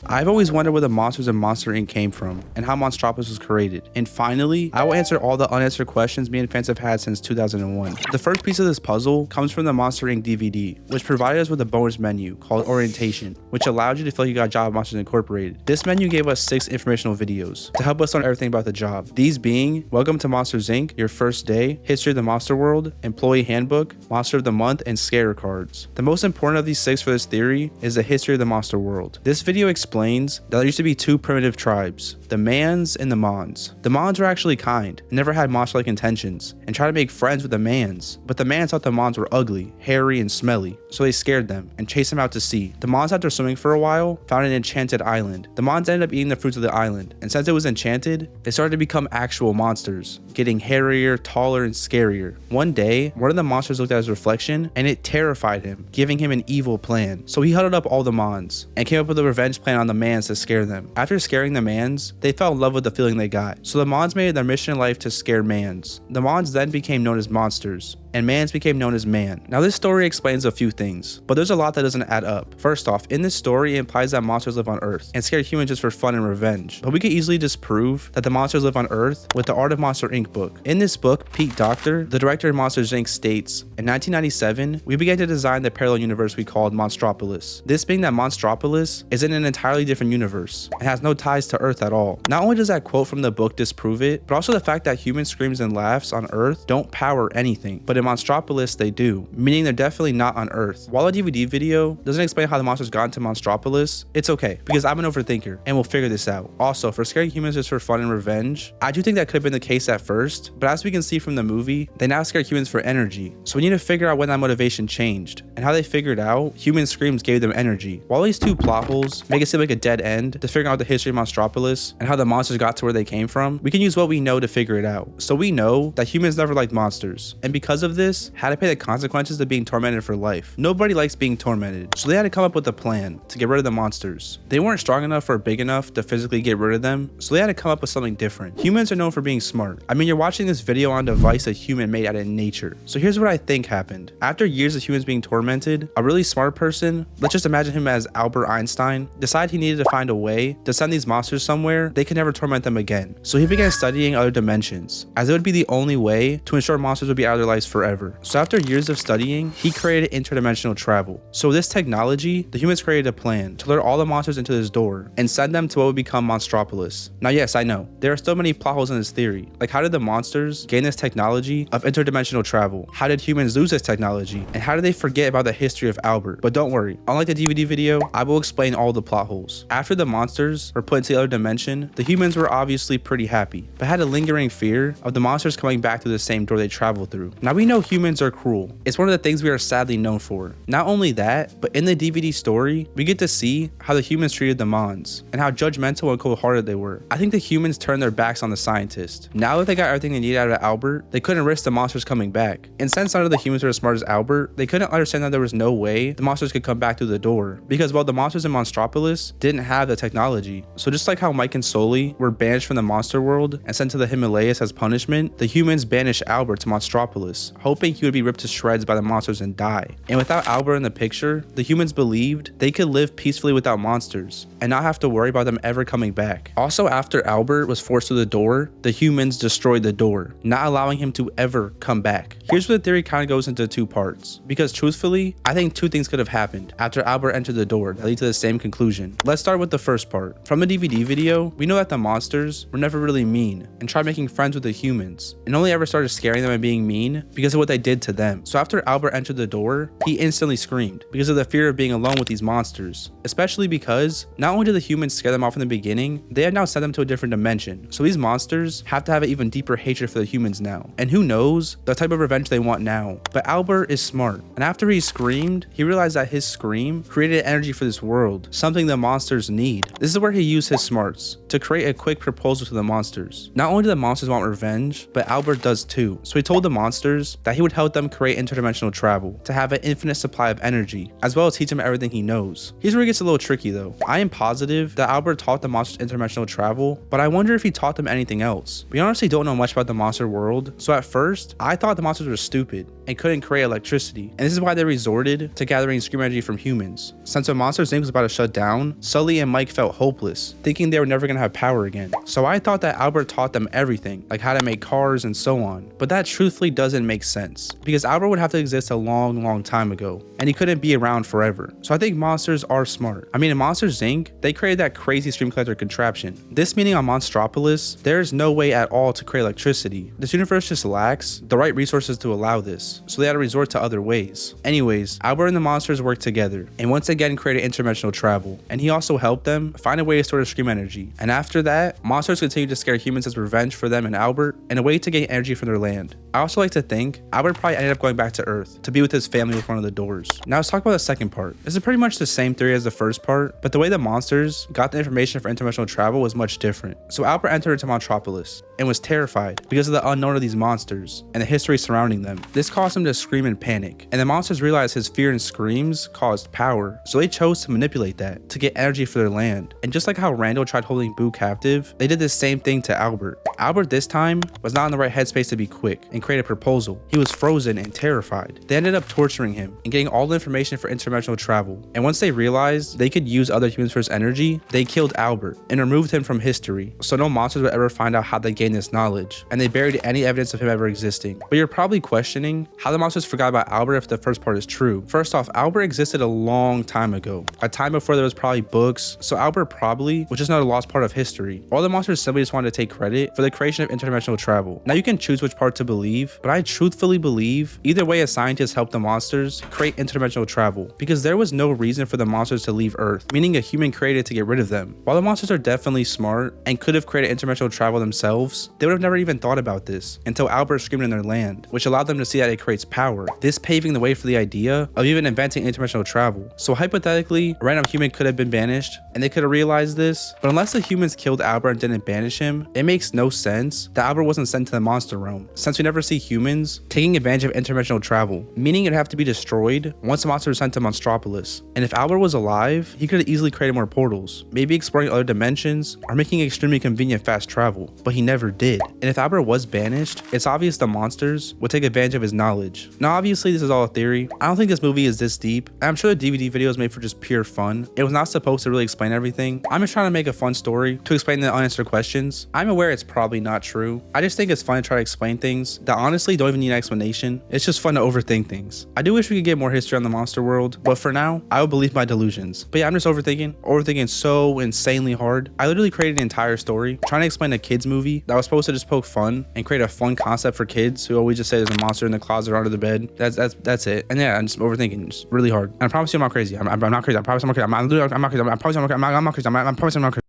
I've always wondered where the monsters in Monster Inc. came from, and how Monstropolis was created. And finally, I will answer all the unanswered questions me and fans have had since 2001. The first piece of this puzzle comes from the Monster Inc. DVD, which provided us with a bonus menu called Orientation, which allowed you to feel like you got a job at Monsters Incorporated. This menu gave us 6 informational videos to help us learn everything about the job. These being, Welcome to Monsters Inc., Your First Day, History of the Monster World, Employee Handbook, Monster of the Month, and Scare cards. The most important of these 6 for this theory is the history of the Monster World. This video explains that there used to be 2 primitive tribes, the Mans and the Mons. The Mons were actually kind, and never had monster-like intentions, and tried to make friends with the Mans, but the Mans thought the Mons were ugly, hairy, and smelly, so they scared them and chased them out to sea. The Mons, after swimming for a while, found an enchanted island. The Mons ended up eating the fruits of the island, and since it was enchanted, they started to become actual monsters, getting hairier, taller, and scarier. One day, one of the monsters looked at his reflection, and it terrified him, giving him an evil plan. So he huddled up all the Mons, and came up with a revenge plan on the Mans to scare them. After scaring the Mans, they fell in love with the feeling they got. So the Mons made it their mission in life to scare Mans. The Mons then became known as monsters, and Mans became known as man. Now this story explains a few things, but there's a lot that doesn't add up. First off, in this story it implies that monsters live on Earth and scare humans just for fun and revenge. But we could easily disprove that the monsters live on Earth with the Art of Monster Inc. book. In this book, Pete Docter, the director of Monsters Inc. states, in 1997, we began to design the parallel universe we called Monstropolis. This being that Monstropolis is in an entirely different universe and has no ties to Earth at all. Not only does that quote from the book disprove it, but also the fact that human screams and laughs on Earth don't power anything, but in Monstropolis they do, meaning they're definitely not on Earth. While a DVD video doesn't explain how the monsters got into Monstropolis, it's okay, because I'm an overthinker, and we'll figure this out. Also, for scaring humans just for fun and revenge, I do think that could have been the case at first, but as we can see from the movie, they now scare humans for energy. So we need to figure out when that motivation changed, and how they figured out human screams gave them energy. While these 2 plot holes make it seem like a dead end to figuring out the history of Monstropolis and how the monsters got to where they came from, we can use what we know to figure it out. So we know that humans never liked monsters, and because of this, had to pay the consequences of being tormented for life. Nobody likes being tormented, so they had to come up with a plan to get rid of the monsters. They weren't strong enough or big enough to physically get rid of them, so they had to come up with something different. Humans are known for being smart. I mean, you're watching this video on a device a human made out of nature. So here's what I think happened. After years of humans being tormented, a really smart person, let's just imagine him as Albert Einstein, decided he needed to find a way to send these monsters somewhere they could never torment them again. So he began studying other dimensions, as it would be the only way to ensure monsters would be out of their lives forever. So after years of studying, he created interdimensional travel. So with this technology, the humans created a plan to lure all the monsters into this door and send them to what would become Monstropolis. Now yes, I know, there are still many plot holes in this theory. Like, how did the monsters gain this technology of interdimensional travel? How did humans lose this technology? And how did they forget about the history of Albert? But don't worry, unlike the DVD video, I will explain all the plot holes. After the monsters were put into the other dimension, the humans were obviously pretty happy, but had a lingering fear of the monsters coming back through the same door they traveled through. Now we know humans are cruel. It's one of the things we are sadly known for. Not only that, but in the DVD story, we get to see how the humans treated the Mons and how judgmental and cold-hearted they were. I think the humans turned their backs on the scientist. Now that they got everything they needed out of Albert, they couldn't risk the monsters coming back. And since none of the humans were as smart as Albert, they couldn't understand that there was no way the monsters could come back through the door, because well, the monsters in Monstropolis didn't have the technology. So just like how Mike and Sully were banished from the monster world and sent to the Himalayas as punishment, the humans banished Albert to Monstropolis, hoping he would be ripped to shreds by the monsters and die. And without Albert in the picture, the humans believed they could live peacefully without monsters and not have to worry about them ever coming back. Also, after Albert was forced through the door, the humans destroyed the door, not allowing him to ever come back. Here's where the theory kind of goes into 2 parts, because truthfully, I think 2 things could have happened after Albert entered the door that lead to the same conclusion. Let's start with the first part. From the DVD video, we know that the monsters were never really mean and tried making friends with the humans, and only ever started scaring them and being mean because of what they did to them. So after Albert entered the door, he instantly screamed because of the fear of being alone with these monsters, especially because not only did the humans scare them off in the beginning, they have now sent them to a different dimension. So these monsters have to have an even deeper hatred for the humans now, and who knows the type of revenge they want now. But Albert is smart, and after he screamed, he realized that his scream created energy for this world, something the monsters need. This is where he used his smarts to create a quick proposal to the monsters. Not only do the monsters want revenge, but Albert does too. So he told the monsters that he would help them create interdimensional travel to have an infinite supply of energy, as well as teach them everything he knows. Here's where it gets a little tricky though. I am positive that Albert taught the monsters interdimensional travel, but I wonder if he taught them anything else. We honestly don't know much about the monster world, so at first, I thought the monsters were stupid and couldn't create electricity. And this is why they resorted to gathering scream energy from humans. Since when Monsters Inc. was about to shut down, Sully and Mike felt hopeless, thinking they were never gonna have power again. So I thought that Albert taught them everything, like how to make cars and so on. But that truthfully doesn't make sense, because Albert would have to exist a long time ago, and he couldn't be around forever. So I think monsters are smart. I mean, in Monsters Inc., they created that crazy stream collector contraption. This meaning on Monstropolis, there's no way at all to create electricity. This universe just lacks the right resources to allow this, so they had to resort to other ways. Anyways, Albert and the monsters worked together, and once again created interdimensional travel, and he also helped them find a way to store the scream energy. And after that, monsters continued to scare humans as revenge for them and Albert, and a way to gain energy from their land. I also like to think Albert probably ended up going back to Earth to be with his family with one of the doors. Now let's talk about the second part. This is pretty much the same theory as the first part, but the way the monsters got the information for interdimensional travel was much different. So Albert entered into Monstropolis and was terrified because of the unknown of these monsters and the history surrounding them. This caused him to scream in panic, and the monsters realized his fear and screams caused power, so they chose to manipulate that to get energy for their land. And just like how Randall tried holding Boo captive, they did the same thing to Albert. Albert this time was not in the right headspace to be quick and create a proposal. He was frozen and terrified. They ended up torturing him and getting all the information for interdimensional travel. And once they realized they could use other humans for his energy, they killed Albert and removed him from history, so no monsters would ever find out how they gained this knowledge, and they buried any evidence of him ever existing. But you're probably questioning how the monsters forgot about Albert if the first part is true. First off, Albert existed a long time ago, a time before there was probably books, so Albert probably was just not a lost part of history. All the monsters simply just wanted to take credit for the creation of interdimensional travel. Now you can choose which part to believe, but I truthfully believe either way a scientist helped the monsters create interdimensional travel, because there was no reason for the monsters to leave Earth, meaning a human created to get rid of them. While the monsters are definitely smart and could have created interdimensional travel themselves, they would have never even thought about this until Albert screamed in their land, which allowed them to see that it creates power, this paving the way for the idea of even inventing interdimensional travel. So hypothetically, a random human could have been banished, and they could have realized this, but unless the humans killed Albert and didn't banish him, it makes no sense that Albert wasn't sent to the monster realm, since we never see humans taking advantage of interdimensional travel, meaning it'd have to be destroyed once the monster was sent to Monstropolis. And if Albert was alive, he could have easily created more portals, maybe exploring other dimensions or making extremely convenient fast travel, but he never did. And if Albert was banished, it's obvious the monsters would take advantage of his knowledge. Now obviously this is all a theory. I don't think this movie is this deep. I'm sure the DVD video is made for just pure fun. It was not supposed to really explain everything. I'm just trying to make a fun story to explain the unanswered questions. I'm aware it's probably not true. I just think it's fun to try to explain things that honestly don't even need an explanation. It's just fun to overthink things. I do wish we could get more history on the monster world, but for now, I will believe my delusions. But yeah, I'm just overthinking so insanely hard. I literally created an entire story trying to explain a kids movie that was supposed to just poke fun and create a fun concept for kids who always just say there's a monster in the closet or under the bed. That's it. And yeah, I'm just overthinking. It's really hard. And I promise you I'm not crazy. I'm not crazy. I promise I'm not crazy. I'm not crazy. I promise I'm not crazy. I promise I'm not crazy.